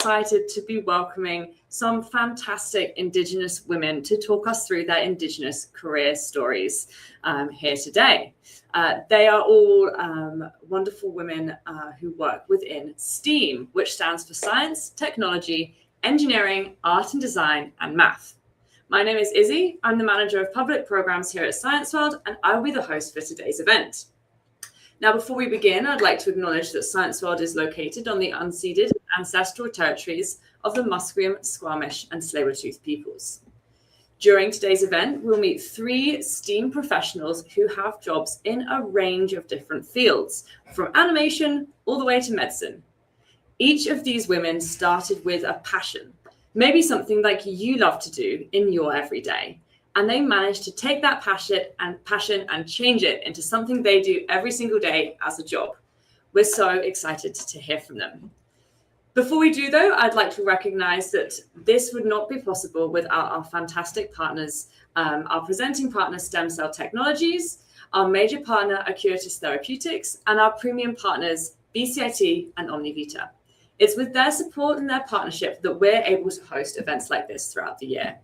excited to be welcoming some fantastic Indigenous women to talk us through their Indigenous career stories here today. They are all wonderful women who work within STEAM, which stands for Science, Technology, Engineering, Art and Design, and Math. My name is Izzy. I'm the Manager of Public Programs here at Science World, and I'll be the host for today's event. Now, before we begin, I'd like to acknowledge that Science World is located on the unceded ancestral territories of the Musqueam, Squamish, and Tsleil-Waututh peoples. During today's event, we'll meet 3 STEAM professionals who have jobs in a range of different fields, from animation all the way to medicine. Each of these women started with a passion, maybe something like you love to do in your everyday. And they managed to take that passion and change it into something they do every single day as a job. We're so excited to hear from them. Before we do, though, I'd like to recognize that this would not be possible without our fantastic partners, our presenting partner, STEMCELL Technologies, our major partner, Acuitas Therapeutics, and our premium partners, BCIT and OmniVita. It's with their support and their partnership that we're able to host events like this throughout the year.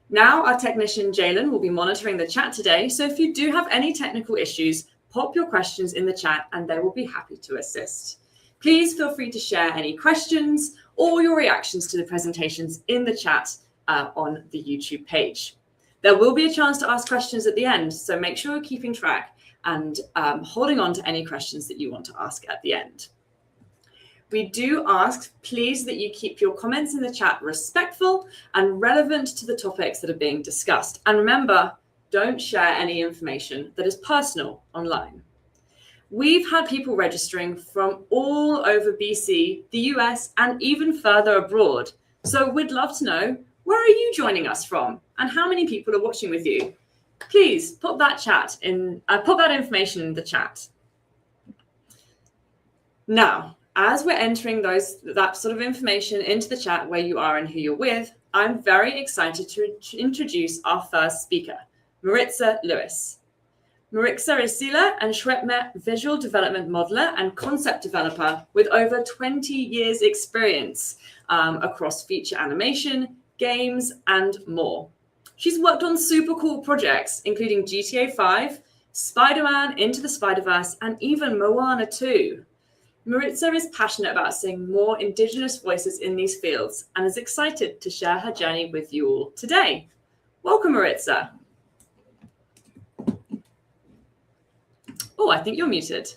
Now, our technician, Jalen, will be monitoring the chat today. So if you do have any technical issues, pop your questions in the chat and they will be happy to assist. Please feel free to share any questions or your reactions to the presentations in the chat on the YouTube page. There will be a chance to ask questions at the end, so make sure you're keeping track and holding on to any questions that you want to ask at the end. We do ask, please, that you keep your comments in the chat respectful and relevant to the topics that are being discussed. And remember, don't share any information that is personal online. We've had people registering from all over BC, the US, and even further abroad. So we'd love to know, where are you joining us from? And how many people are watching with you? Please put that information in the chat. Now, as we're entering that sort of information into the chat where you are and who you're with, I'm very excited to introduce our first speaker, Maritza Lewis. Maritza is Sila and Schwepmet visual development modeler and concept developer with over 20 years experience across feature animation, games, and more. She's worked on super cool projects, including GTA 5, Spider-Man, Into the Spider-Verse, and even Moana 2. Maritza is passionate about seeing more Indigenous voices in these fields and is excited to share her journey with you all today. Welcome, Maritza. Oh, I think you're muted.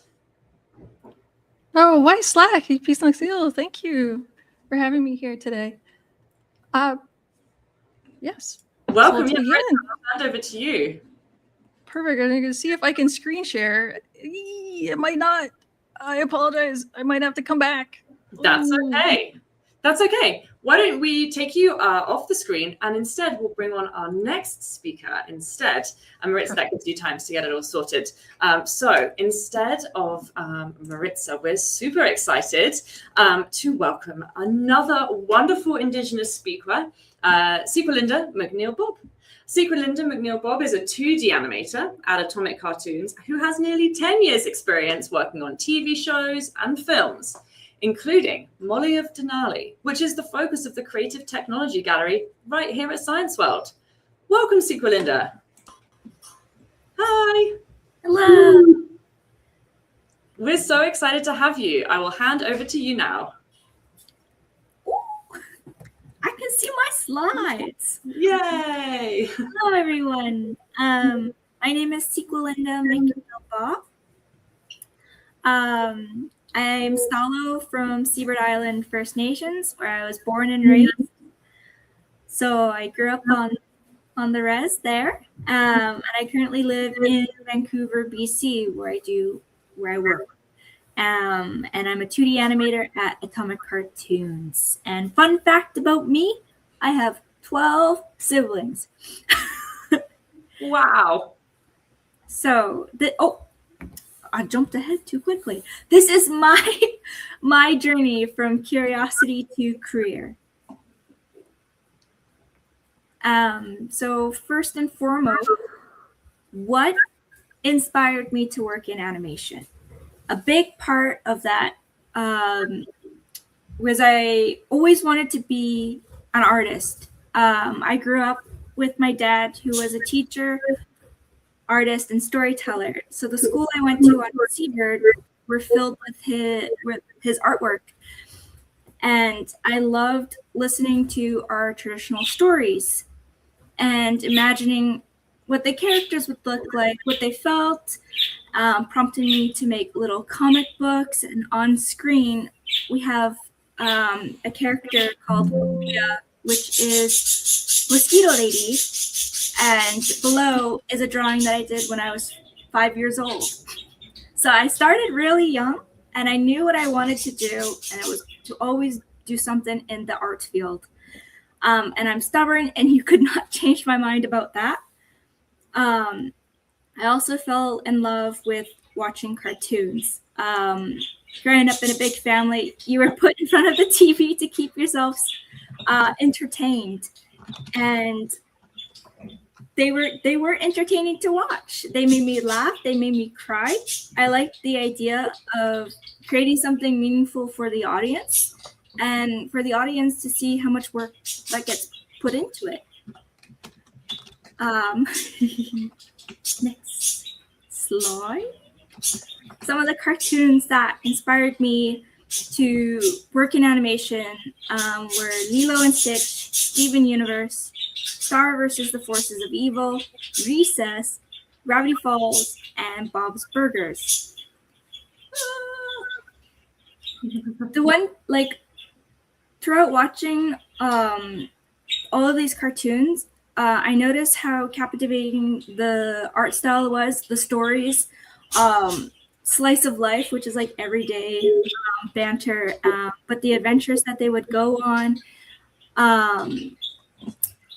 Oh, why Slack? Peace and seal. Thank you for having me here today. Yes. Welcome. So I'll hand over to you. Perfect. I'm going to see if I can screen share. It might not. I apologize. I might have to come back. That's okay. That's okay. Why don't we take you off the screen and instead we'll bring on our next speaker instead. And Maritza, that gives you time to get it all sorted. So instead of Maritza, we're super excited to welcome another wonderful Indigenous speaker, Sequalinda McNeil-Bob. Sequalinda McNeil-Bob is a 2D animator at Atomic Cartoons who has nearly 10 years experience working on TV shows and films, including Molly of Denali, which is the focus of the Creative Technology Gallery right here at Science World. Welcome, Sequalinda. Hi. Hello. We're so excited to have you. I will hand over to you now. I can see my slides. Yay! Hello, everyone. My name is Sequalinda McNeil-Bob. I'm Stalo from Seabird Island First Nations, where I was born and raised. So I grew up on the res there, and I currently live in Vancouver, BC, where I work. And I'm a 2D animator at Atomic Cartoons. And fun fact about me, I have 12 siblings. Wow. So, I jumped ahead too quickly. This is my journey from curiosity to career. So first and foremost, what inspired me to work in animation? A big part of that was I always wanted to be an artist. I grew up with my dad, who was a teacher, artist, and storyteller. So the school I went to on Seabird were filled with his artwork. And I loved listening to our traditional stories and imagining what the characters would look like, what they felt, prompting me to make little comic books. And on screen, we have a character called Lucia, which is Mosquito Lady. And below is a drawing that I did when I was 5 years old. So I started really young, and I knew what I wanted to do, and it was to always do something in the art field. And I'm stubborn, and you could not change my mind about that. I also fell in love with watching cartoons. Growing up in a big family, you were put in front of the TV to keep yourselves entertained. And they were entertaining to watch. They made me laugh. They made me cry. I liked the idea of creating something meaningful for the audience, and for the audience to see how much work that gets put into it. Next slide. Some of the cartoons that inspired me to work in animation were Lilo and Stitch, Steven Universe, Star versus the Forces of Evil, Recess, Gravity Falls, and Bob's Burgers. The one, like, throughout watching all of these cartoons, I noticed how captivating the art style was, the stories, slice of life, which is like everyday banter, but the adventures that they would go on.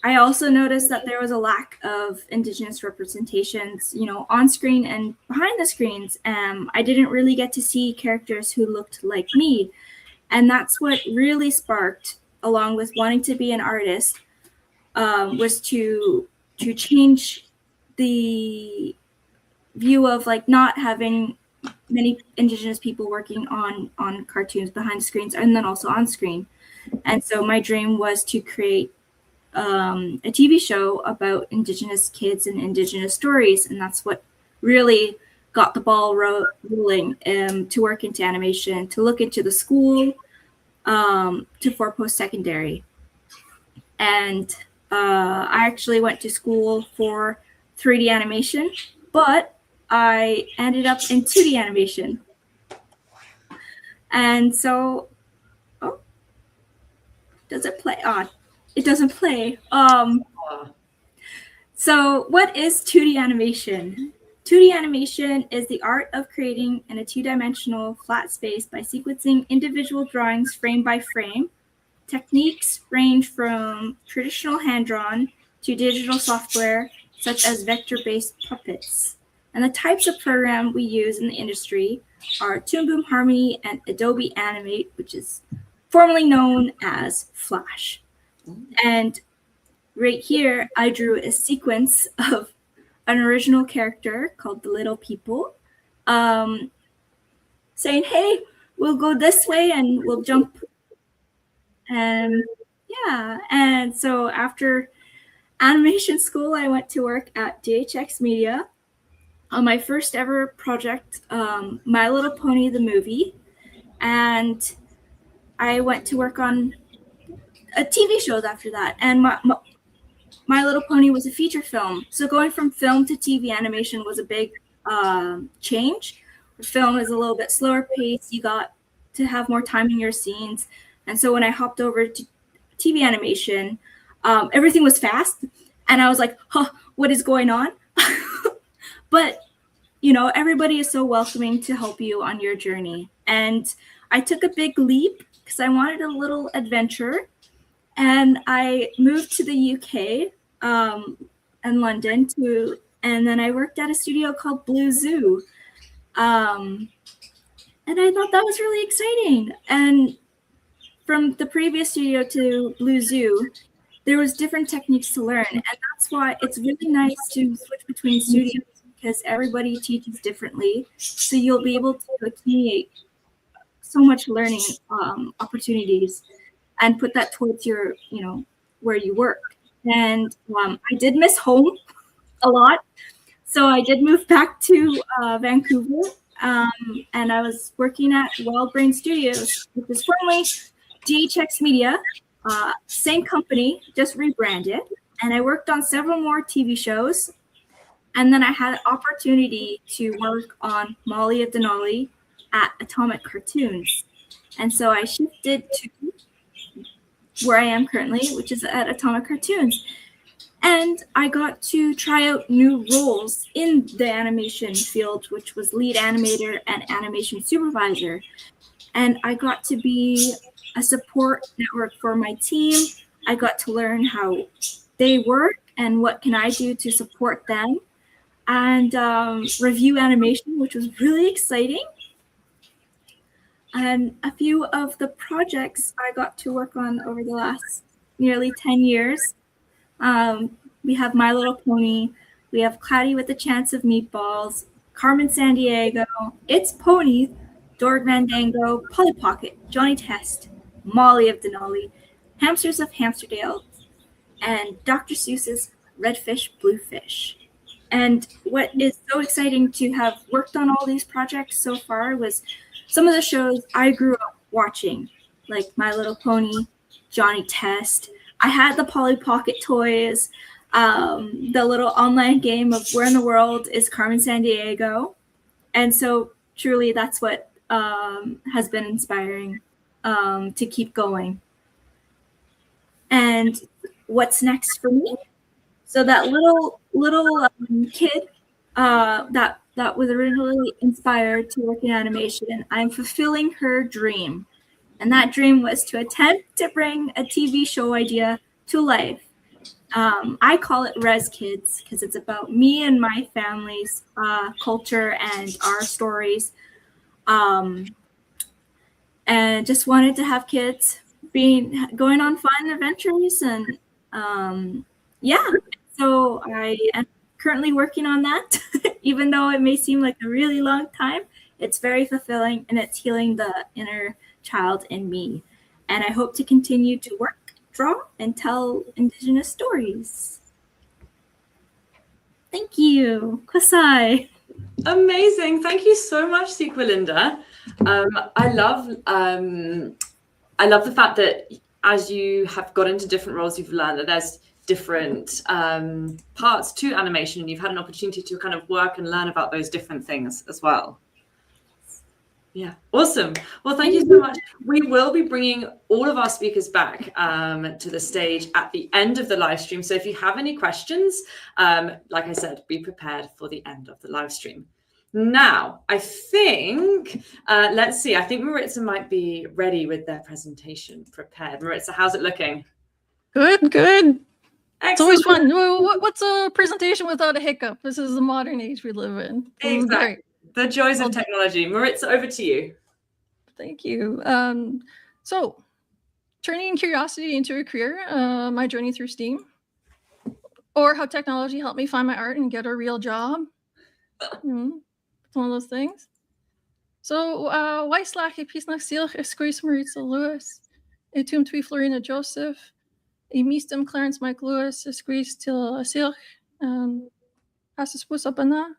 I also noticed that there was a lack of Indigenous representations, on screen and behind the screens. I didn't really get to see characters who looked like me. And that's what really sparked, along with wanting to be an artist, was to change the view of like not having many Indigenous people working on cartoons behind screens and then also on screen. And so my dream was to create a TV show about Indigenous kids and Indigenous stories, and that's what really got the ball rolling, to work into animation, to look into the school, for post-secondary. And I actually went to school for 3D animation, but I ended up in 2D animation. And so, does it play on? It doesn't play. So what is 2D animation? 2D animation is the art of creating in a two-dimensional flat space by sequencing individual drawings frame by frame. Techniques range from traditional hand-drawn to digital software, such as vector-based puppets. And the types of program we use in the industry are Toon Boom Harmony and Adobe Animate, which is formerly known as Flash. And right here, I drew a sequence of an original character called the Little People, saying, hey, we'll go this way and we'll jump. And yeah, and so after animation school, I went to work at DHX Media on my first ever project, My Little Pony, the movie. And I went to work on TV shows after that. And My Little Pony was a feature film. So going from film to TV animation was a big change. Film is a little bit slower pace. You got to have more time in your scenes. And so when I hopped over to TV animation, everything was fast. And I was like, what is going on? But, everybody is so welcoming to help you on your journey. And I took a big leap because I wanted a little adventure. And I moved to the UK and London and then I worked at a studio called Blue Zoo. And I thought that was really exciting. And from the previous studio to Blue Zoo, there was different techniques to learn. And that's why it's really nice to switch between studios, because everybody teaches differently. So you'll be able to accumulate so much learning opportunities and put that towards your, where you work. And I did miss home a lot. So I did move back to Vancouver, and I was working at Wild Brain Studios, which is formerly DHX Media, same company, just rebranded. And I worked on several more TV shows. And then I had an opportunity to work on Molly of Denali at Atomic Cartoons. And so I shifted to where I am currently, which is at Atomic Cartoons. And I got to try out new roles in the animation field, which was lead animator and animation supervisor. And I got to be a support network for my team. I got to learn how they work and what can I do to support them, and review animation, which was really exciting. And a few of the projects I got to work on over the last nearly 10 years. We have My Little Pony, we have Cloudy with a Chance of Meatballs, Carmen Sandiego, It's Pony, Dorg Mandango, Polly Pocket, Johnny Test, Molly of Denali, Hamsters of Hamsterdale, and Dr. Seuss's Red Fish, Blue Fish. And what is so exciting to have worked on all these projects so far was some of the shows I grew up watching, like My Little Pony, Johnny Test. I had the Polly Pocket toys, the little online game of Where in the World is Carmen Sandiego. And so truly that's what has been inspiring to keep going. And what's next for me? So that little kid that was originally inspired to work in animation, I'm fulfilling her dream. And that dream was to attempt to bring a TV show idea to life. I call it Res Kids because it's about me and my family's culture and our stories. And just wanted to have kids going on fun adventures. And so I am currently working on that. Even though it may seem like a really long time, it's very fulfilling and it's healing the inner child in me. And I hope to continue to work, draw, and tell Indigenous stories. Thank you. Kwasai. Amazing. Thank you so much, Sequelinda. I love the fact that as you have got into different roles, you've learned that there's different parts to animation, and you've had an opportunity to kind of work and learn about those different things as well. Yeah, awesome. Well, thank you so much. We will be bringing all of our speakers back to the stage at the end of the live stream. So if you have any questions, like I said, be prepared for the end of the live stream. Now, I think, let's see, I think Maritza might be ready with their presentation prepared. Maritza, how's it looking? Good. Excellent. It's always fun. What's a presentation without a hiccup? This is the modern age we live in. Exactly. The joys of technology. Maritza, over to you. Thank you. So, turning curiosity into a career, my journey through STEAM, or how technology helped me find my art and get a real job. It's one of those things. So, Weislach, Pisnach Silch, Esquis Maritza Lewis, Etum Tui Florina Joseph, Emistem Clarence Mike Lewis, Esquis Til Silch, Hasespus Apana.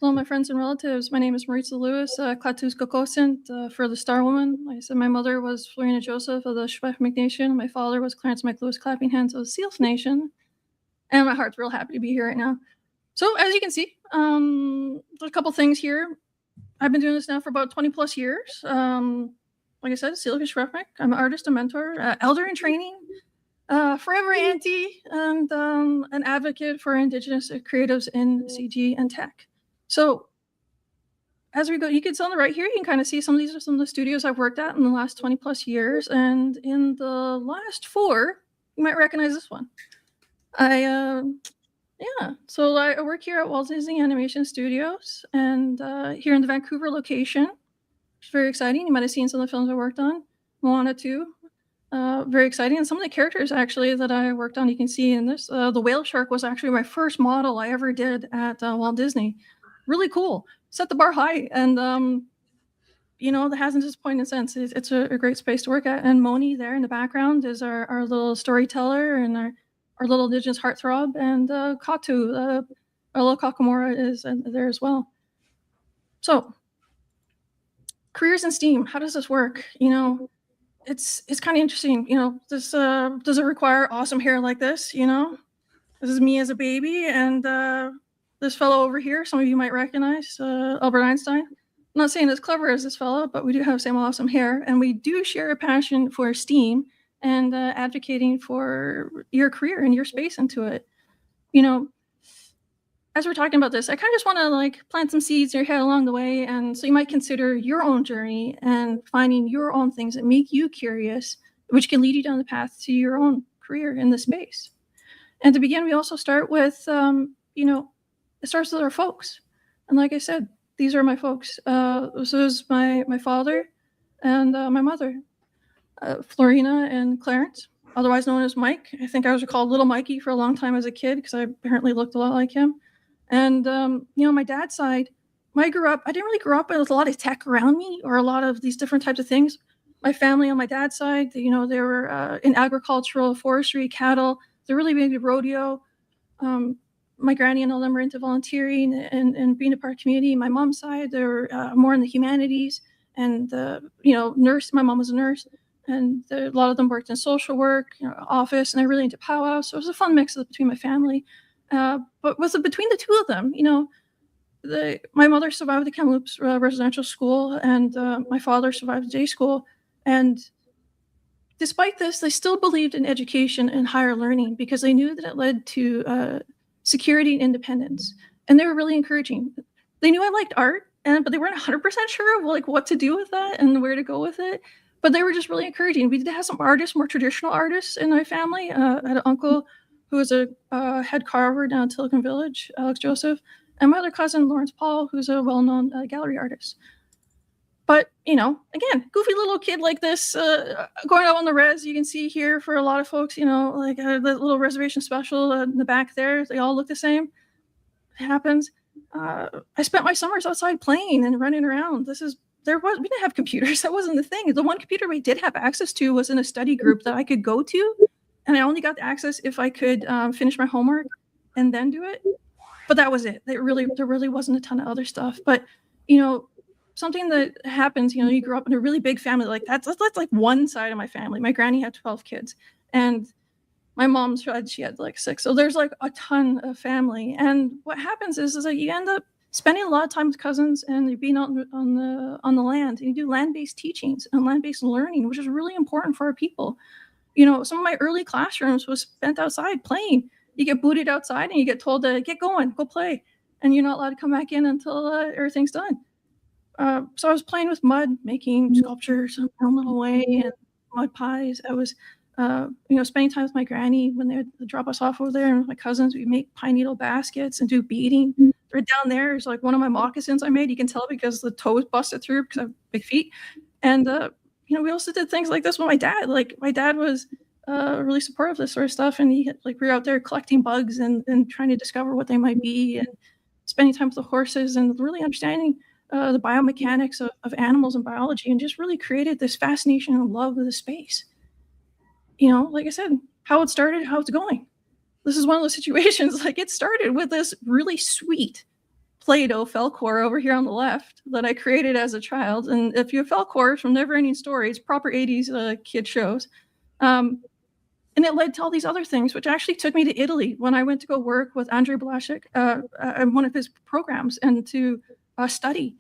Hello, my friends and relatives. My name is Maritza Lewis, Klatus Kokosint, for the Star Woman. Like I said, my mother was Florina Joseph of the Shwefmik Nation. My father was Clarence Mike Lewis Clapping Hands of the Seals Nation. And my heart's real happy to be here right now. So as you can see, a couple things here. I've been doing this now for about 20 plus years. Like I said, Celia Shwefmik. I'm an artist, a mentor, elder in training, forever auntie, and an advocate for Indigenous creatives in CG and tech. So as we go, you can see on the right here, you can kind of see some of the studios I've worked at in the last 20 plus years. And in the last 4, you might recognize this one. So I work here at Walt Disney Animation Studios, and here in the Vancouver location, which is very exciting. You might have seen some of the films I worked on. Moana 2, very exciting. And some of the characters actually that I worked on, you can see in this. The whale shark was actually my first model I ever did at Walt Disney. Really cool. Set the bar high. And that hasn't disappointed in a sense. It's a great space to work at. And Moni there in the background is our little storyteller and our little Indigenous heartthrob. And Katu, our little Kakamora is there as well. So careers in STEAM, how does this work? It's kind of interesting. This does it require awesome hair like this? This is me as a baby, and this fellow over here, some of you might recognize, Albert Einstein. I'm not saying as clever as this fellow, but we do have the same awesome hair, and we do share a passion for STEAM and advocating for your career and your space into it. As we're talking about this, I kind of just want to plant some seeds in your head along the way, and so you might consider your own journey and finding your own things that make you curious, which can lead you down the path to your own career in this space. And to begin, we also start with, it starts with our folks. And like I said, these are my folks. This is my father and my mother, Florina and Clarence, otherwise known as Mike. I think I was called Little Mikey for a long time as a kid because I apparently looked a lot like him. And, my dad's side, when I grew up, I didn't really grow up with a lot of tech around me or a lot of these different types of things. My family on my dad's side, they were in agricultural, forestry, cattle. They're really big into rodeo. My granny and all them were into volunteering and being a part of the community. My mom's side, they were more in the humanities and, nurse. My mom was a nurse. And a lot of them worked in social work, office, and they're really into powwows. So it was a fun mix between my family. But between the two of them, my mother survived the Kamloops residential school, and my father survived the day school. And despite this, they still believed in education and higher learning because they knew that it led to security and independence. And they were really encouraging. They knew I liked art, but they weren't 100% sure of what to do with that and where to go with it. But they were just really encouraging. We did have some artists, more traditional artists in my family. I had an uncle who was a head carver down in Tillicum Village, Alex Joseph, and my other cousin, Lawrence Paul, who's a well-known gallery artist. But, again, goofy little kid like this, going out on the res, you can see here for a lot of folks, the little reservation special in the back there, they all look the same. It happens. I spent my summers outside playing and running around. We didn't have computers. That wasn't the thing. The one computer we did have access to was in a study group that I could go to. And I only got the access if I could finish my homework and then do it. But that was it. There really wasn't a ton of other stuff. But, something that happens, you grew up in a really big family. That's like one side of my family. My granny had 12 kids. And my mom she had 6. So there's a ton of family. And what happens is that you end up spending a lot of time with cousins and you're being out on the land. And you do land-based teachings and land-based learning, which is really important for our people. Some of my early classrooms was spent outside playing. You get booted outside and you get told to get going, go play. And you're not allowed to come back in until everything's done. So I was playing with mud, making sculptures in my own little way and mud pies. I was, spending time with my granny when they would drop us off over there, and with my cousins, we make pine needle baskets and do beading. Right down there is one of my moccasins I made. You can tell because the toes busted through because I have big feet. And, we also did things like this with my dad. My dad was really supportive of this sort of stuff. And we were out there collecting bugs and trying to discover what they might be and spending time with the horses and really understanding the biomechanics of animals and biology, and just really created this fascination and love of the space. Like I said, how it started, how it's going. This is one of those situations, it started with this really sweet Play-Doh Felcor over here on the left that I created as a child. And if you have Felcors from Neverending Stories, proper 80s kid shows. And it led to all these other things, which actually took me to Italy when I went to go work with Andrei Blasik in one of his programs and to study.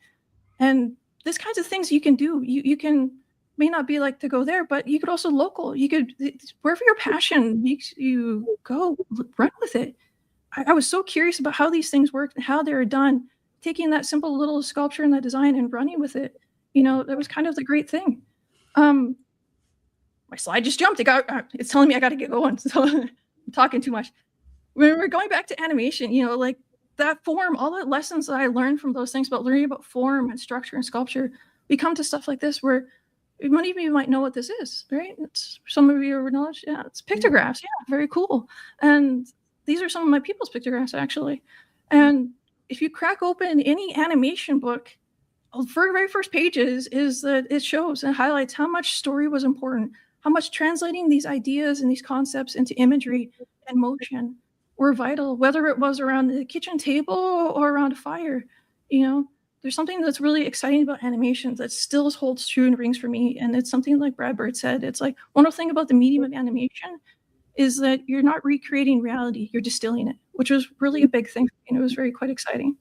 And these kinds of things you can do. You can, may not be to go there, but you could also local. You could, wherever your passion makes you go, run with it. I was so curious about how these things work and how they were done, taking that simple little sculpture and that design and running with it. That was kind of the great thing. My slide just jumped. It's telling me I got to get going. So I'm talking too much. When we're going back to animation, that form, all the lessons that I learned from those things about learning about form and structure and sculpture, we come to stuff like this where many of you might know what this is, right? Some of you are knowledge. Yeah, it's pictographs. Yeah, very cool. And these are some of my people's pictographs, actually. And if you crack open any animation book, very first pages is that it shows and highlights how much story was important, how much translating these ideas and these concepts into imagery and motion were vital, whether it was around the kitchen table or around a fire. There's something that's really exciting about animation that still holds true and rings for me. And it's something like Brad Bird said. It's like, one thing about the medium of animation is that you're not recreating reality, you're distilling it, which was really a big thing. It was quite exciting.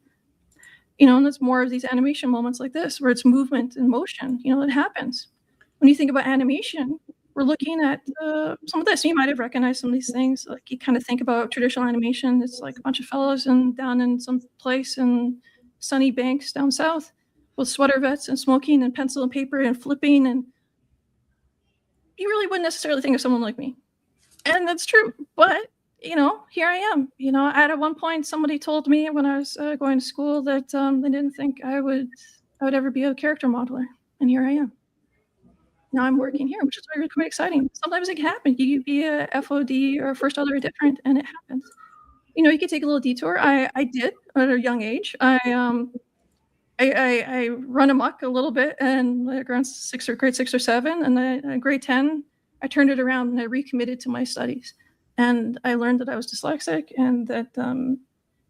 And it's more of these animation moments like this, where it's movement and motion, that happens. When you think about animation, we're looking at some of this. You might have recognized some of these things. Like, you kind of think about traditional animation. It's like a bunch of fellows down in some place in sunny banks down south with sweater vests and smoking and pencil and paper and flipping. And you really wouldn't necessarily think of someone like me. And that's true. But, here I am. At one point, somebody told me when I was going to school that they didn't think I would ever be a character modeler. And here I am. Now I'm working here, which is really quite exciting. Sometimes it can happen. You could be a FOD or first other different, and it happens. You could take a little detour. I did at a young age. I run amok a little bit, and around grade 6 or 7, and then grade 10, I turned it around and I recommitted to my studies. And I learned that I was dyslexic and that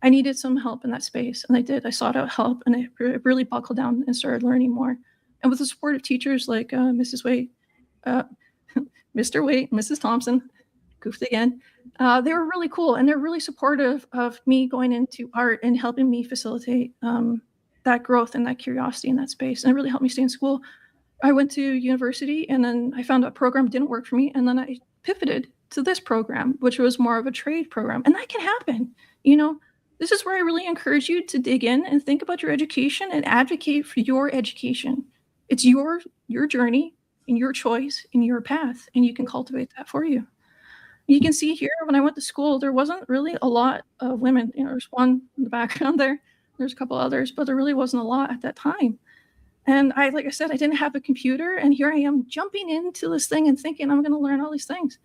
I needed some help in that space. And I did. I sought out help, and I really buckled down and started learning more. And with the support of teachers like Mrs. Waite, Mr. Waite, Mrs. Thompson, goofed again, they were really cool. And they're really supportive of me going into art and helping me facilitate that growth and that curiosity in that space. And it really helped me stay in school. I went to university, and then I found a program didn't work for me. And then I pivoted to this program, which was more of a trade program. And that can happen. This is where I really encourage you to dig in and think about your education and advocate for your education. It's your journey and your choice and your path, and you can cultivate that for you. You can see here, when I went to school, there wasn't really a lot of women. There's one in the background there. There's a couple others, but there really wasn't a lot at that time. And like I said, I didn't have a computer, and here I am jumping into this thing and thinking I'm going to learn all these things.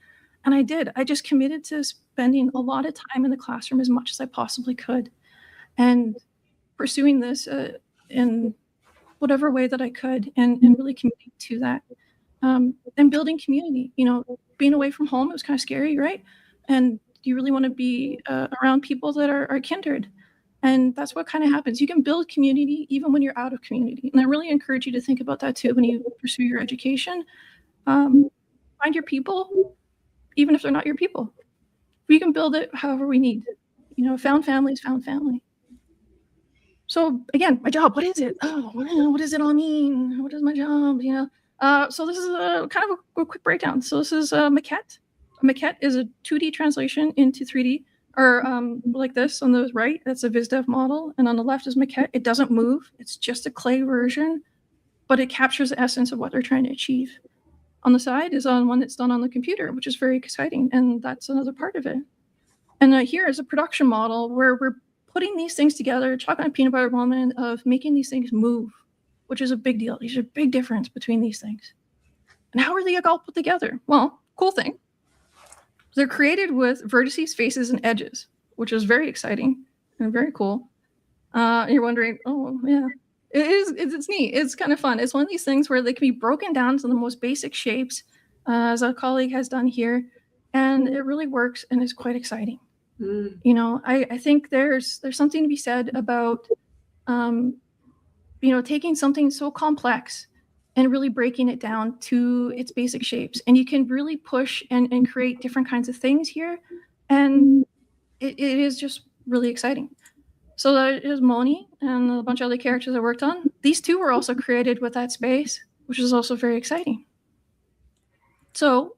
And I did. I just committed to spending a lot of time in the classroom as much as I possibly could, and pursuing this in whatever way that I could, and really committing to that. And building community. Being away from home, it was kind of scary, right? And you really want to be around people that are kindred. And that's what kind of happens. You can build community even when you're out of community. And I really encourage you to think about that too when you pursue your education. Find your people, even if they're not your people. We can build it however we need. Found family is found family. So again, my job, what is it? Oh, what does it all mean? What is my job? So this is kind of a quick breakdown. So this is a maquette. A maquette is a 2D translation into 3D, or like this on the right, that's a VisDev model. And on the left is maquette. It doesn't move. It's just a clay version, but it captures the essence of what they're trying to achieve. On the side is on one that's done on the computer, which is very exciting. And that's another part of it. And here is a production model where we're putting these things together, chocolate and peanut butter moment of making these things move, which is a big deal. There's a big difference between these things. And how are they all put together? Well, cool thing. They're created with vertices, faces, and edges, which is very exciting and very cool. You're wondering, oh, yeah. It's neat. It's kind of fun. It's one of these things where they can be broken down to the most basic shapes, as a colleague has done here. And it really works and is quite exciting. I think there's something to be said about, taking something so complex and really breaking it down to its basic shapes. And you can really push and create different kinds of things here. And it is just really exciting. So that is Moni and a bunch of other characters I worked on. These two were also created with that space, which is also very exciting. So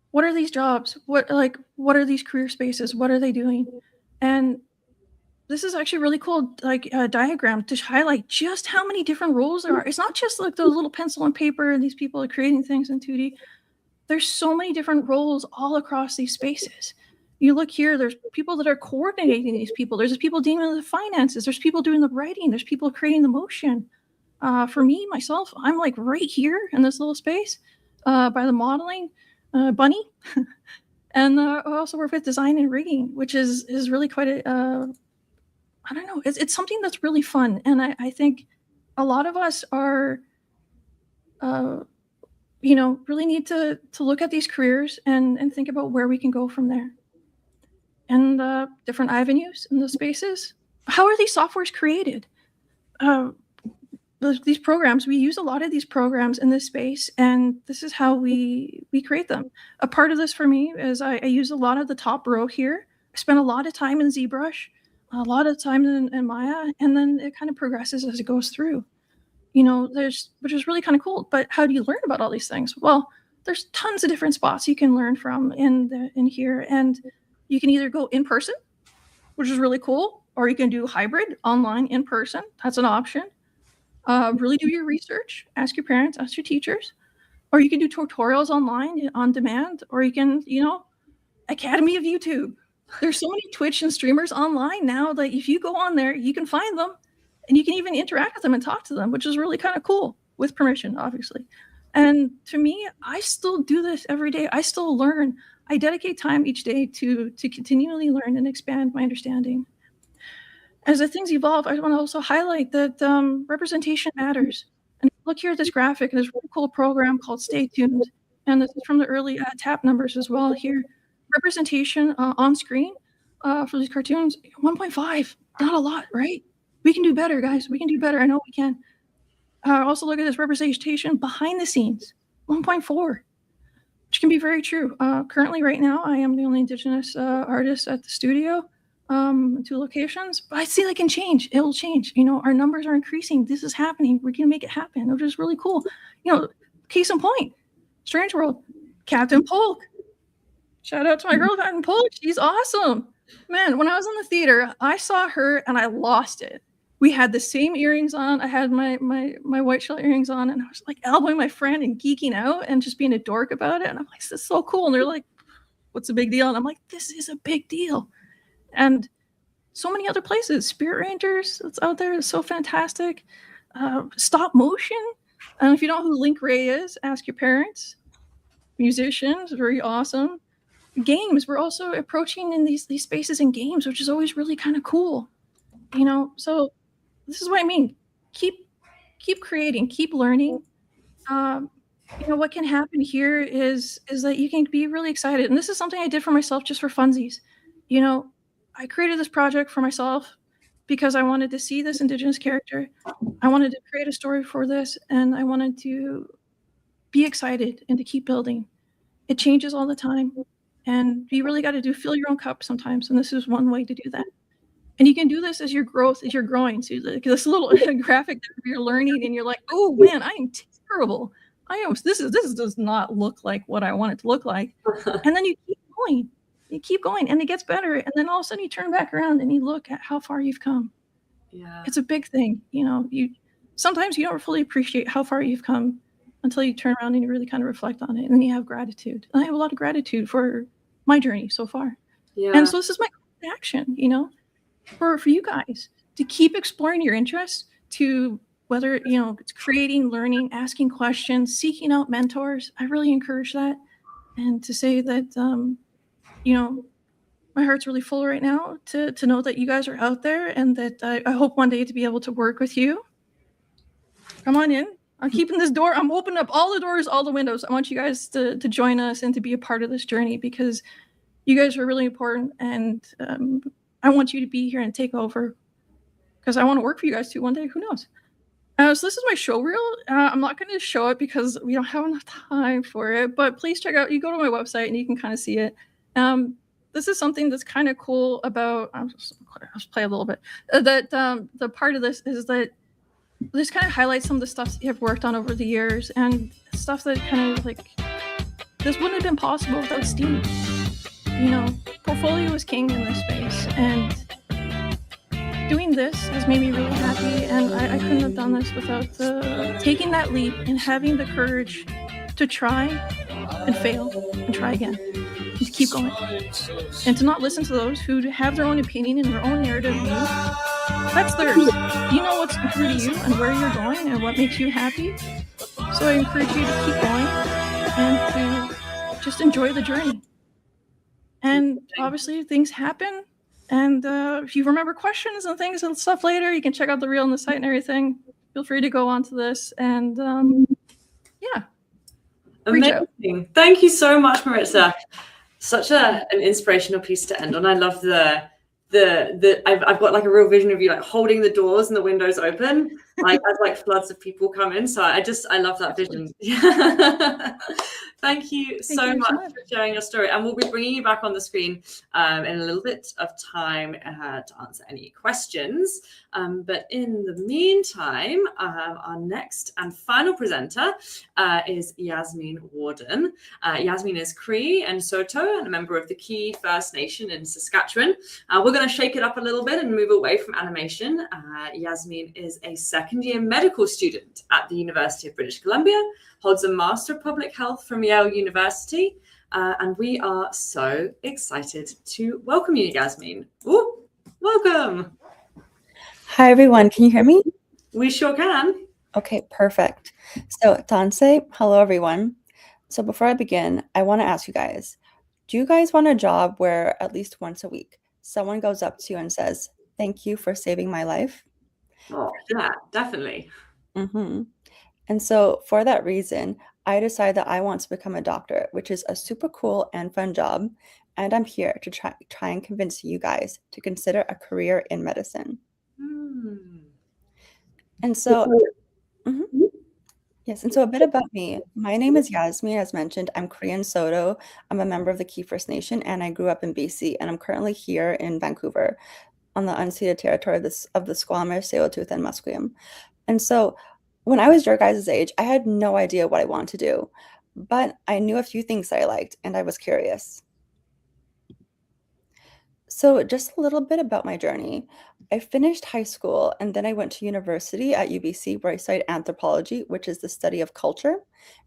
what are these jobs? What are these career spaces? What are they doing? And this is actually really cool, diagram to highlight just how many different roles there are. It's not just like those little pencil and paper and these people are creating things in 2D. There's so many different roles all across these spaces. You look here, there's people that are coordinating these people. There's people dealing with the finances. There's people doing the writing. There's people creating the motion. For me, myself, I'm like right here in this little space by the modeling bunny. And I also work with design and rigging, which is really quite a, I don't know, it's something that's really fun. And I think a lot of us are, you know, really need to look at these careers and think about where we can go from there. And different avenues in the spaces. How are these softwares created? These programs, we use a lot of these programs in this space, and this is how we create them. A part of this for me is I use a lot of the top row here. I spend a lot of time in ZBrush, a lot of time in Maya, and then it kind of progresses as it goes through. You know, which is really kind of cool. But how do you learn about all these things? Well, there's tons of different spots you can learn from in here, and you can either go in person, which is really cool, or you can do hybrid, online, in person. That's an option. Really do your research, ask your parents, ask your teachers, or you can do tutorials online on demand, or you can, you know, Academy of YouTube. There's so many Twitch and streamers online now that if you go on there, you can find them and you can even interact with them and talk to them, which is really kind of cool, with permission, obviously. And to me, I still do this every day. I still learn. I dedicate time each day to continually learn and expand my understanding. As the things evolve, I want to also highlight that representation matters. And look here at this graphic, and there's a really cool program called Stay Tuned. And this is from the early tap numbers as well here. Representation on screen for these cartoons, 1.5, not a lot, right? We can do better, guys. We can do better. I know we can. Also look at this representation behind the scenes, 1.4, which can be very true. Currently, right now, I am the only Indigenous artist at the studio. 2 locations, but I see that can change. It'll change. You know, our numbers are increasing. This is happening. We're gonna make it happen, which is really cool. You know, case in point, Strange World, Captain Polk. Shout out to my girl, Captain Polk. She's awesome. Man, when I was in the theater, I saw her and I lost it. We had the same earrings on. I had my white shell earrings on, and I was like elbowing my friend and geeking out and just being a dork about it. And I'm like, this is so cool. And they're like, what's the big deal? And I'm like, this is a big deal. And so many other places, Spirit Rangers, that's out there, is so fantastic. Stop motion. And if you don't know who Link Ray is, ask your parents. Musicians, very awesome. Games, we're also approaching in these spaces in games, which is always really kind of cool. You know, so this is what I mean. Keep creating, keep learning. You know, what can happen here is that you can be really excited. And this is something I did for myself just for funsies. You know, I created this project for myself because I wanted to see this Indigenous character. I wanted to create a story for this, and I wanted to be excited and to keep building. It changes all the time, and you really got to fill your own cup sometimes, and this is one way to do that. And you can do this as you're growing. So this little graphic that you're learning, and you're like, oh man, I am terrible. This does not look like what I want it to look like. And then you keep going. You keep going, and it gets better. And then all of a sudden you turn back around and you look at how far you've come. Yeah. It's a big thing. You know, sometimes you don't fully appreciate how far you've come until you turn around and you really kind of reflect on it. And then you have gratitude. And I have a lot of gratitude for my journey so far. Yeah. And so this is my action, you know, for you guys to keep exploring your interests, to whether, you know, it's creating, learning, asking questions, seeking out mentors. I really encourage that. And to say that, you know, my heart's really full right now to know that you guys are out there, and that I hope one day to be able to work with you. Come on in. I'm keeping this door. I'm opening up all the doors, all the windows. I want you guys to join us and to be a part of this journey, because you guys are really important. And I want you to be here and take over, because I want to work for you guys too one day. Who knows? So this is my show reel. I'm not going to show it because we don't have enough time for it, but please check out, you go to my website and you can kind of see it. This is something that's kind of cool about, I'll just play a little bit, that the part of this is that this kind of highlights some of the stuff that you have worked on over the years, and stuff that kind of like, this wouldn't have been possible without STEAM. You know, portfolio is king in this space, and doing this has made me really happy, and I couldn't have done this without taking that leap and having the courage to try and fail and try again. To keep going, and to not listen to those who have their own opinion and their own narrative view. That's theirs. You know what's true to you and where you're going and what makes you happy. So I encourage you to keep going and to just enjoy the journey. And obviously things happen, and if you remember questions and things and stuff later, you can check out the reel on the site and everything. feel free to go onto this and yeah. Amazing. Thank you so much, Maritza. Such an inspirational piece to end on. I love I've got like a real vision of you like holding the doors and the windows open, like as like floods of people come in. So I love that vision. Thank you so much for sharing your story. And we'll be bringing you back on the screen in a little bit of time to answer any questions. But in the meantime, our next and final presenter is Yasmin Warden. Yasmin is Cree and Saulteaux and a member of the Key First Nation in Saskatchewan. We're going to shake it up a little bit and move away from animation. Yasmin is a second-year medical student at the University of British Columbia, holds a Master of Public Health from Yale University, and we are so excited to welcome you, Yasmin. Ooh, welcome. Hi, everyone. Can you hear me? We sure can. Okay, perfect. So, Danse, hello, everyone. So before I begin, I want to ask you guys, do you guys want a job where at least once a week, someone goes up to you and says, "Thank you for saving my life"? Oh, yeah, definitely. Mm-hmm. And so for that reason, I decided that I want to become a doctor, which is a super cool and fun job. And I'm here to try and convince you guys to consider a career in medicine. And so, yes, and so a bit about me. My name is Yasmin, as mentioned. I'm Korean Saulteaux. I'm a member of the Key First Nation, and I grew up in BC, and I'm currently here in Vancouver on the unceded territory of the Squamish, Tsleil-Waututh, and Musqueam. And so when I was your guys' age, I had no idea what I wanted to do, but I knew a few things that I liked, and I was curious. So just a little bit about my journey. I finished high school and then I went to university at UBC where I studied anthropology, which is the study of culture.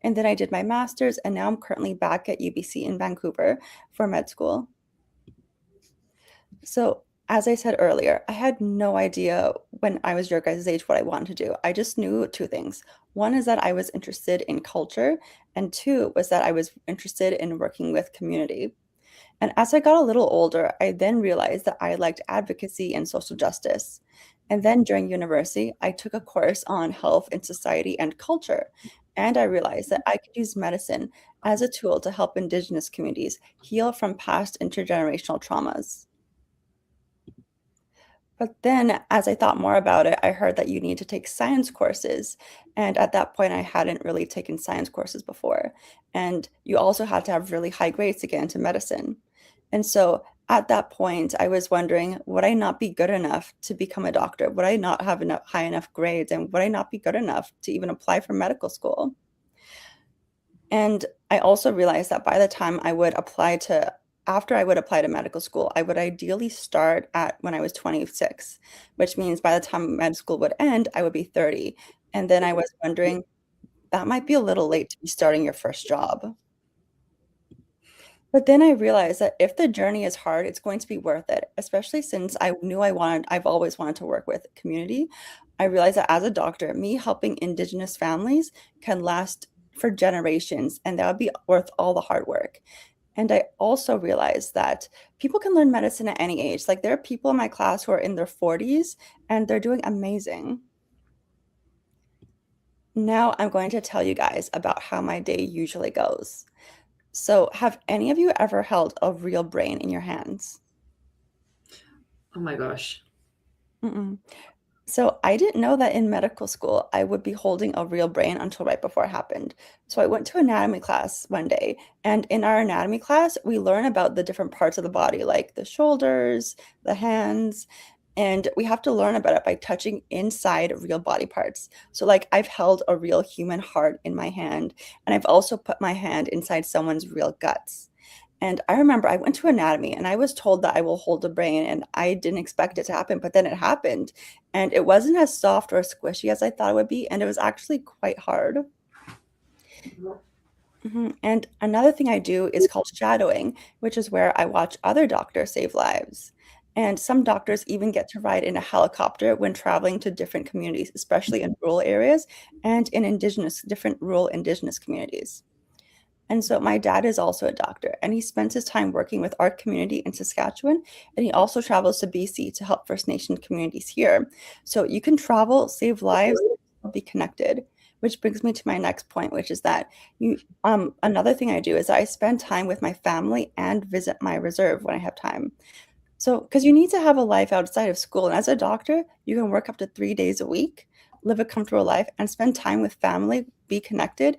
And then I did my master's and now I'm currently back at UBC in Vancouver for med school. So as I said earlier, I had no idea when I was your guys' age what I wanted to do. I just knew two things. One is that I was interested in culture, and two was that I was interested in working with community. And as I got a little older, I then realized that I liked advocacy and social justice. And then during university, I took a course on health and society and culture. And I realized that I could use medicine as a tool to help Indigenous communities heal from past intergenerational traumas. But then as I thought more about it, I heard that you need to take science courses. And at that point, I hadn't really taken science courses before. And you also had to have really high grades to get into medicine. And so at that point, I was wondering, would I not be good enough to become a doctor? Would I not have high enough grades? And would I not be good enough to even apply for medical school? And I also realized that by the time after I would apply to medical school, I would ideally start when I was 26, which means by the time med school would end, I would be 30. And then I was wondering, that might be a little late to be starting your first job. But then I realized that if the journey is hard, it's going to be worth it, especially since I knew I've always wanted to work with community. I realized that as a doctor, me helping Indigenous families can last for generations, and that would be worth all the hard work. And I also realized that people can learn medicine at any age. Like there are people in my class who are in their 40s and they're doing amazing. Now I'm going to tell you guys about how my day usually goes. So have any of you ever held a real brain in your hands? Oh my gosh. So I didn't know that in medical school, I would be holding a real brain until right before it happened. So I went to anatomy class one day, and in our anatomy class, we learn about the different parts of the body, like the shoulders, the hands, and we have to learn about it by touching inside real body parts. So like I've held a real human heart in my hand, and I've also put my hand inside someone's real guts. And I remember I went to anatomy and I was told that I will hold a brain, and I didn't expect it to happen, but then it happened. And it wasn't as soft or squishy as I thought it would be, and it was actually quite hard. And another thing I do is called shadowing, which is where I watch other doctors save lives. And some doctors even get to ride in a helicopter when traveling to different communities, especially in rural areas and in different rural Indigenous communities. And so my dad is also a doctor, and he spends his time working with our community in Saskatchewan, and he also travels to BC to help First Nation communities here. So you can travel, save lives, be connected. Which brings me to my next point, which is that another thing I do is I spend time with my family and visit my reserve when I have time. So, because you need to have a life outside of school. And as a doctor, you can work up to 3 days a week, live a comfortable life, and spend time with family, be connected,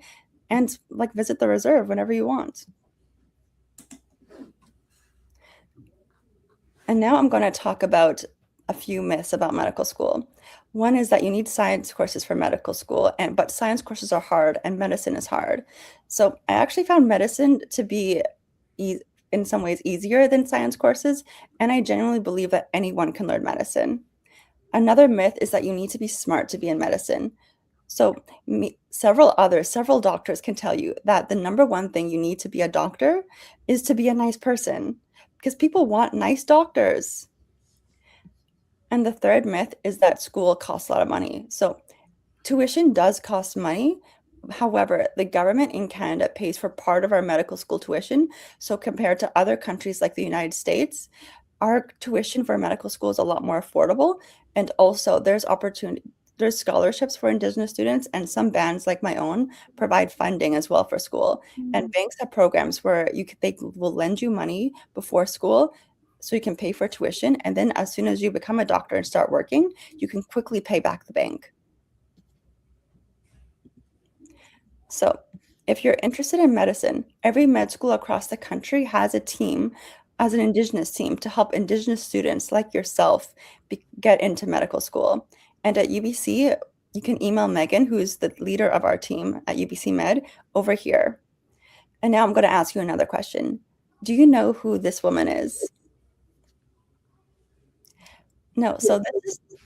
and like visit the reserve whenever you want. And now I'm going to talk about a few myths about medical school. One is that you need science courses for medical school, but science courses are hard and medicine is hard. So I actually found medicine to be in some ways easier than science courses, and I genuinely believe that anyone can learn medicine. Another myth is that you need to be smart to be in medicine. So several doctors can tell you that the number one thing you need to be a doctor is to be a nice person, because people want nice doctors. And the third myth is that school costs a lot of money. So tuition does cost money. However, the government in Canada pays for part of our medical school tuition. So compared to other countries like the United States, our tuition for medical school is a lot more affordable. And also there's scholarships for Indigenous students, and some bands like my own provide funding as well for school. And banks have programs where they will lend you money before school so you can pay for tuition. And then as soon as you become a doctor and start working, you can quickly pay back the bank. So if you're interested in medicine, every med school across the country has a team, as an Indigenous team, to help Indigenous students like yourself get into medical school. And at UBC, you can email Megan, who is the leader of our team at UBC Med, over here. And now I'm going to ask you another question. Do you know who this woman is? No, so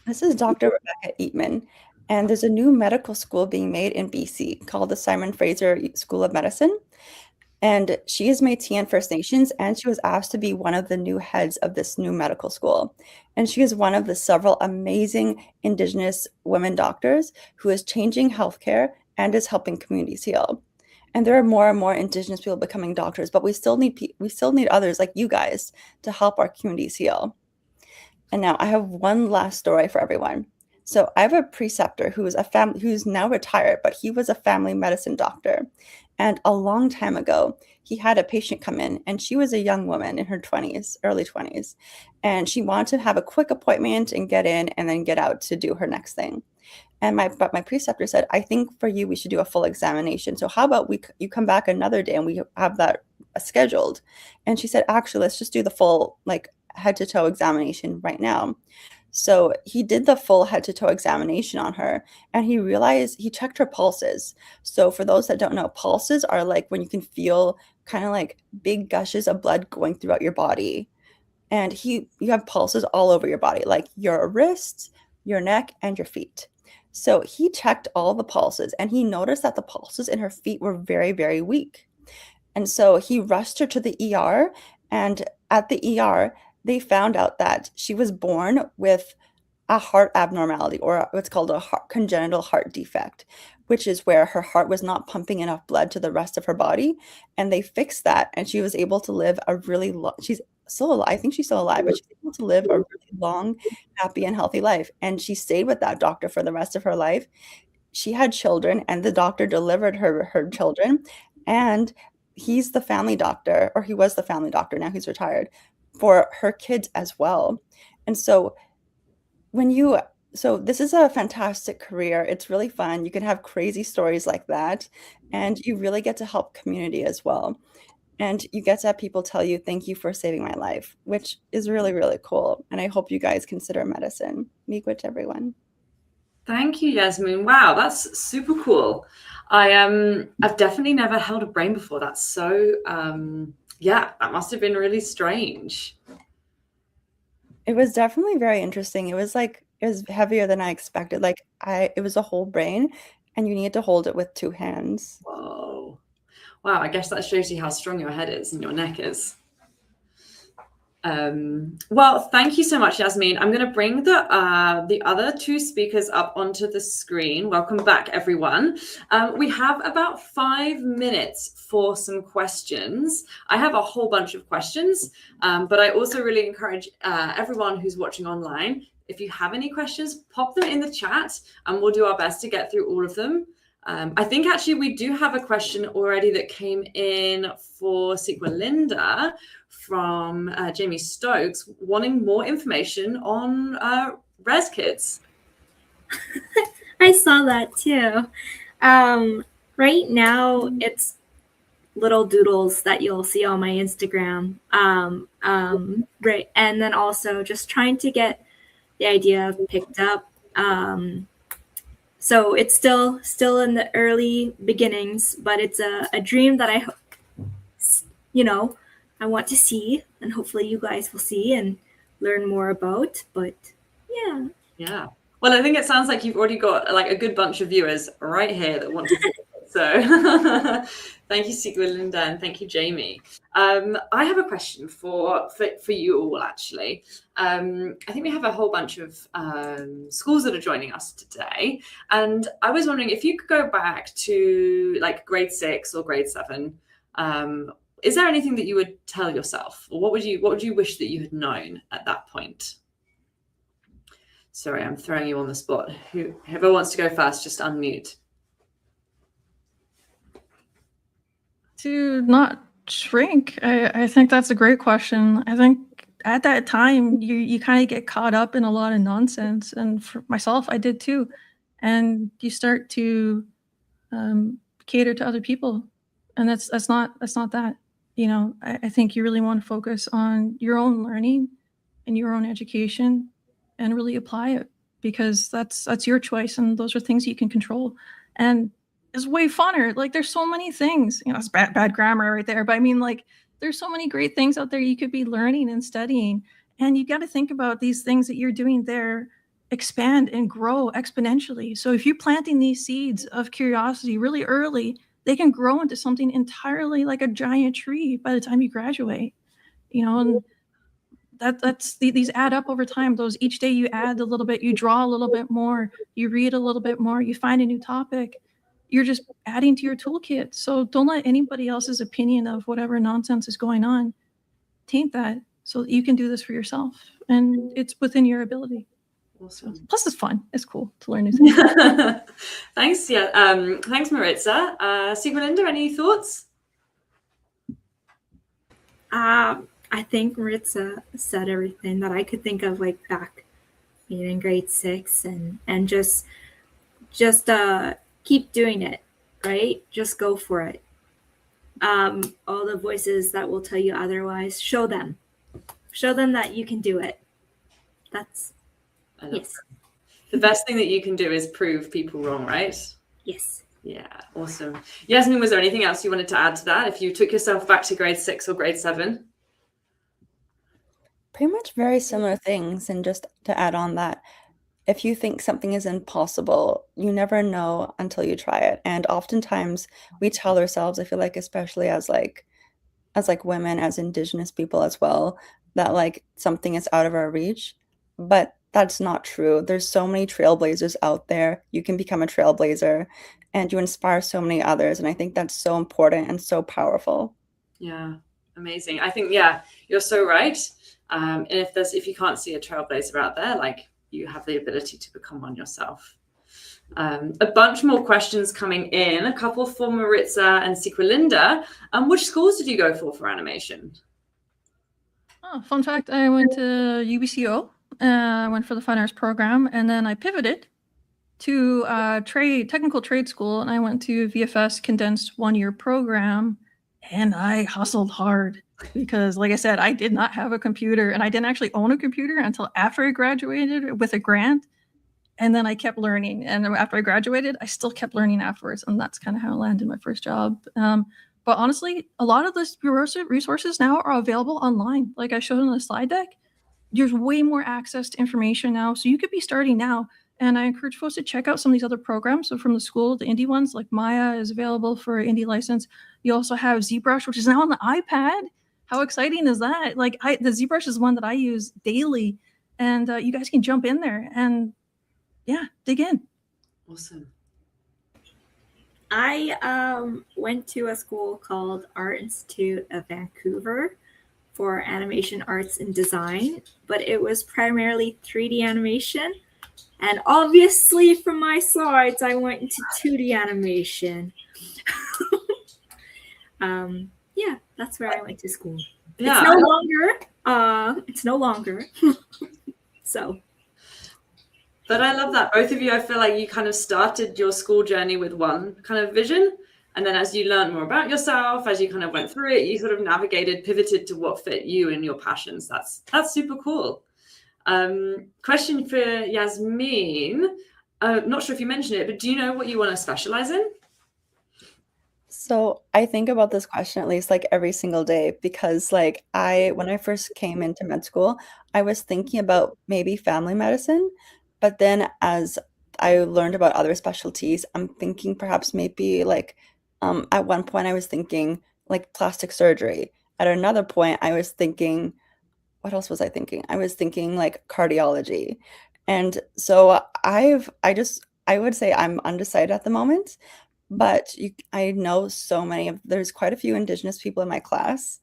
this is Dr. Rebecca Eatman, and there's a new medical school being made in BC called the Simon Fraser School of Medicine. And she is Métis and First Nations, and she was asked to be one of the new heads of this new medical school. And she is one of the several amazing Indigenous women doctors who is changing healthcare and is helping communities heal. And there are more and more Indigenous people becoming doctors, but we still need others like you guys to help our communities heal. And now I have one last story for everyone. So I have a preceptor who's now retired, but he was a family medicine doctor. And a long time ago, he had a patient come in, and she was a young woman in her 20s, early 20s. And she wanted to have a quick appointment and get in and then get out to do her next thing. And my preceptor said, I think for you, we should do a full examination. So how about you come back another day and we have that scheduled? And she said, actually, let's just do the full head to toe examination right now. So he did the full head to toe examination on her, and he realized he checked her pulses. So for those that don't know, pulses are like when you can feel kind of like big gushes of blood going throughout your body. And you have pulses all over your body, like your wrists, your neck, and your feet. So he checked all the pulses, and he noticed that the pulses in her feet were very, very weak. And so he rushed her to the ER, and at the ER, they found out that she was born with a heart abnormality, or what's called a congenital heart defect, which is where her heart was not pumping enough blood to the rest of her body. And they fixed that, and she was able to live a really long, she's still alive, I think she's still alive, but she's able to live a really long, happy, and healthy life. And she stayed with that doctor for the rest of her life. She had children, and the doctor delivered her children. And he's the family doctor, or he was the family doctor, now he's retired, for her kids as well. And so this is a fantastic career. It's really fun. You can have crazy stories like that, and you really get to help community as well. And you get to have people tell you, thank you for saving my life, which is really, really cool. And I hope you guys consider medicine. Miigwech, everyone. Thank you, Yasmin. Wow, that's super cool. I've definitely never held a brain before. That's so yeah, that must have been really strange. It was definitely very interesting. It was heavier than I expected. It was a whole brain, and you need to hold it with 2 hands. Whoa. Wow, I guess that shows you how strong your head is and your neck is. Well, thank you so much, Yasmin. I'm going to bring the other two speakers up onto the screen. Welcome back, everyone. We have about 5 minutes for some questions. I have a whole bunch of questions, but I also really encourage everyone who's watching online, if you have any questions, pop them in the chat and we'll do our best to get through all of them. I think actually we do have a question already that came in for Sigulinda from Jamie Stokes, wanting more information on Res Kids. I saw that too. Right now, it's little doodles that you'll see on my Instagram. Right, and then also just trying to get the idea picked up. So it's still in the early beginnings, but it's a dream that I want to see, and hopefully you guys will see and learn more about. But yeah. Well, I think it sounds like you've already got like a good bunch of viewers right here that want to see it. So thank you, Sigulinda, and thank you, Jamie. I have a question for you all, actually. I think we have a whole bunch of schools that are joining us today. And I was wondering if you could go back to like grade 6 or grade 7. Is there anything that you would tell yourself, or what would you wish that you had known at that point? Sorry, I'm throwing you on the spot. Whoever wants to go first, just unmute. To not shrink, I think that's a great question. I think at that time you kind of get caught up in a lot of nonsense, and for myself, I did too. And you start to cater to other people, and that's not that. I think you really want to focus on your own learning and your own education, and really apply it, because that's your choice, and those are things you can control. And it's way funner. Like, there's so many things. It's bad grammar right there, but I mean, like, there's so many great things out there you could be learning and studying, and you got to think about these things that you're doing there expand and grow exponentially. So if you're planting these seeds of curiosity really early, they can grow into something entirely like a giant tree by the time you graduate. And these add up over time. Those, each day you add a little bit, you draw a little bit more, you read a little bit more, you find a new topic. You're just adding to your toolkit. So don't let anybody else's opinion of whatever nonsense is going on taint that, so that you can do this for yourself, and it's within your ability. Awesome. Plus, it's fun. It's cool to learn new things. Thanks. Yeah. Thanks, Maritza. Sigulinda, any thoughts? I think Maritza said everything that I could think of, like back being in grade 6, and just keep doing it, right? Just go for it. All the voices that will tell you otherwise, show them that you can do it. That's yes. The best thing that you can do is prove people wrong, right? Yes. Yeah, awesome. Yasmin, was there anything else you wanted to add to that? If you took yourself back to grade 6 or grade 7? Pretty much very similar things. And just to add on that, if you think something is impossible, you never know until you try it. And oftentimes we tell ourselves, I feel like, especially as women, as Indigenous people as well, that like something is out of our reach. But that's not true. There's so many trailblazers out there. You can become a trailblazer, and you inspire so many others. And I think that's so important and so powerful. Yeah, amazing. I think, yeah, you're so right. And if you can't see a trailblazer out there, like, you have the ability to become one yourself. A bunch more questions coming in, a couple for Maritza and Sigulinda. Which schools did you go for animation? Oh, fun fact, I went to UBCO. I went for the Fine Arts program, and then I pivoted to technical trade school, and I went to VFS condensed 1-year program, and I hustled hard. Because, like I said, I did not have a computer, and I didn't actually own a computer until after I graduated with a grant. And then I kept learning. And after I graduated, I still kept learning afterwards. And that's kind of how I landed my first job. But honestly, a lot of those resources now are available online. Like I showed on the slide deck, there's way more access to information now. So you could be starting now. And I encourage folks to check out some of these other programs. So from the school, the indie ones, like Maya is available for indie license. You also have ZBrush, which is now on the iPad. how exciting is that? Like the ZBrush is one that I use daily, and you guys can jump in there and dig in. Awesome. I went to a school called Art Institute of Vancouver for animation arts and design, but it was primarily 3D animation. And obviously from my slides, I went into 2D animation. Yeah, that's where I went to school. Yeah. It's no longer. So. But I love that. Both of you, I feel like you kind of started your school journey with one kind of vision. And then as you learned more about yourself, as you kind of went through it, you sort of navigated, pivoted to what fit you and your passions. That's super cool. Question for Yasmin. Not sure if you mentioned it, but do you know what you want to specialize in? So I think about this question at least like every single day because like when I first came into med school, I was thinking about maybe family medicine, but then as I learned about other specialties, I'm thinking perhaps maybe like at one point I was thinking like plastic surgery. At another point I was thinking, what else was I thinking? I was thinking like cardiology. And so I would say I'm undecided at the moment. But I know there's quite a few Indigenous people in my class,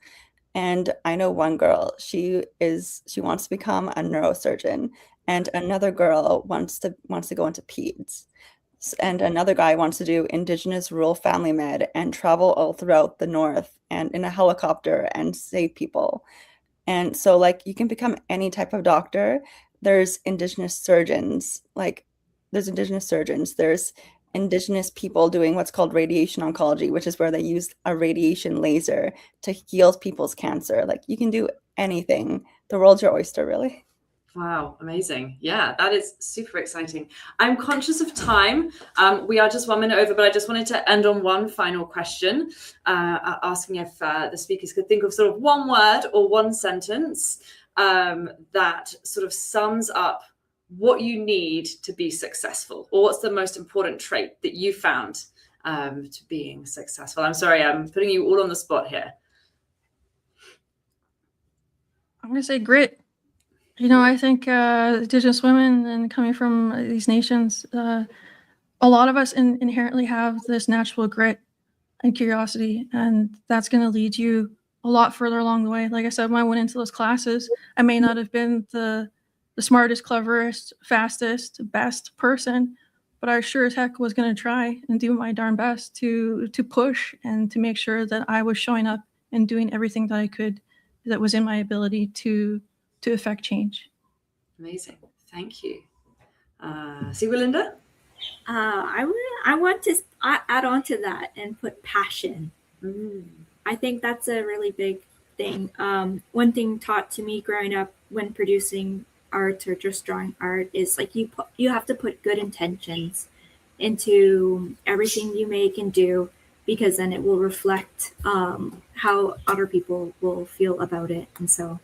and I know one girl, she wants to become a neurosurgeon, and another girl wants to go into peds, and another guy wants to do Indigenous rural family med and travel all throughout the north and in a helicopter and save people. And so like you can become any type of doctor. There's Indigenous surgeons, there's Indigenous people doing what's called radiation oncology, which is where they use a radiation laser to heal people's cancer. Like you can do anything. The world's your oyster, really. Wow, amazing. Yeah, that is super exciting. I'm conscious of time. We are just 1 minute over, but I just wanted to end on one final question, asking if the speakers could think of sort of one word or one sentence that sort of sums up what you need to be successful, or what's the most important trait that you found to being successful. I'm sorry, I'm putting you all on the spot here. I'm going to say grit. I think Indigenous women and coming from these nations, a lot of us inherently have this natural grit and curiosity, and that's going to lead you a lot further along the way. Like I said, when I went into those classes, I may not have been the smartest, cleverest, fastest, best person, but I sure as heck was going to try and do my darn best to push and to make sure that I was showing up and doing everything that I could that was in my ability to affect change. Amazing. Thank you. See, Belinda? I want to add on to that and put passion. I think that's a really big thing. One thing taught to me growing up when producing art or just drawing art is like you have to put good intentions into everything you make and do, because then it will reflect how other people will feel about it. And so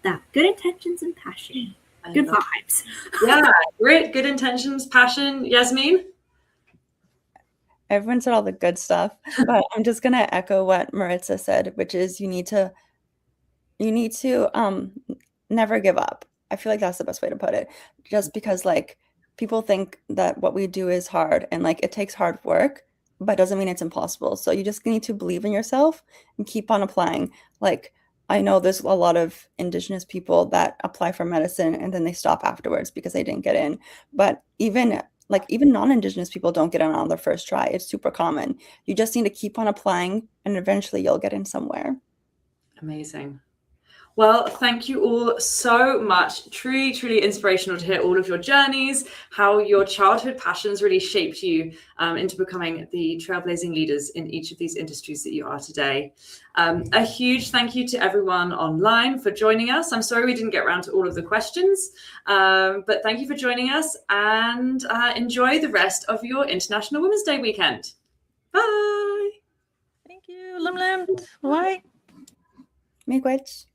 that good intentions and passion, good vibes. Yeah, great. Good intentions, passion. Yasmin? Everyone said all the good stuff, but I'm just going to echo what Maritza said, which is you need to never give up. I feel like that's the best way to put it. Just because like people think that what we do is hard and like it takes hard work, but doesn't mean it's impossible. So you just need to believe in yourself and keep on applying. Like I know there's a lot of Indigenous people that apply for medicine and then they stop afterwards because they didn't get in. But even non-Indigenous people don't get in on their first try. It's super common. You just need to keep on applying and eventually you'll get in somewhere. Amazing. Well, thank you all so much. Truly, truly inspirational to hear all of your journeys, how your childhood passions really shaped you into becoming the trailblazing leaders in each of these industries that you are today. A huge thank you to everyone online for joining us. I'm sorry we didn't get around to all of the questions, but thank you for joining us, and enjoy the rest of your International Women's Day weekend. Bye. Thank you. Lim lim. Bye. Miigwech.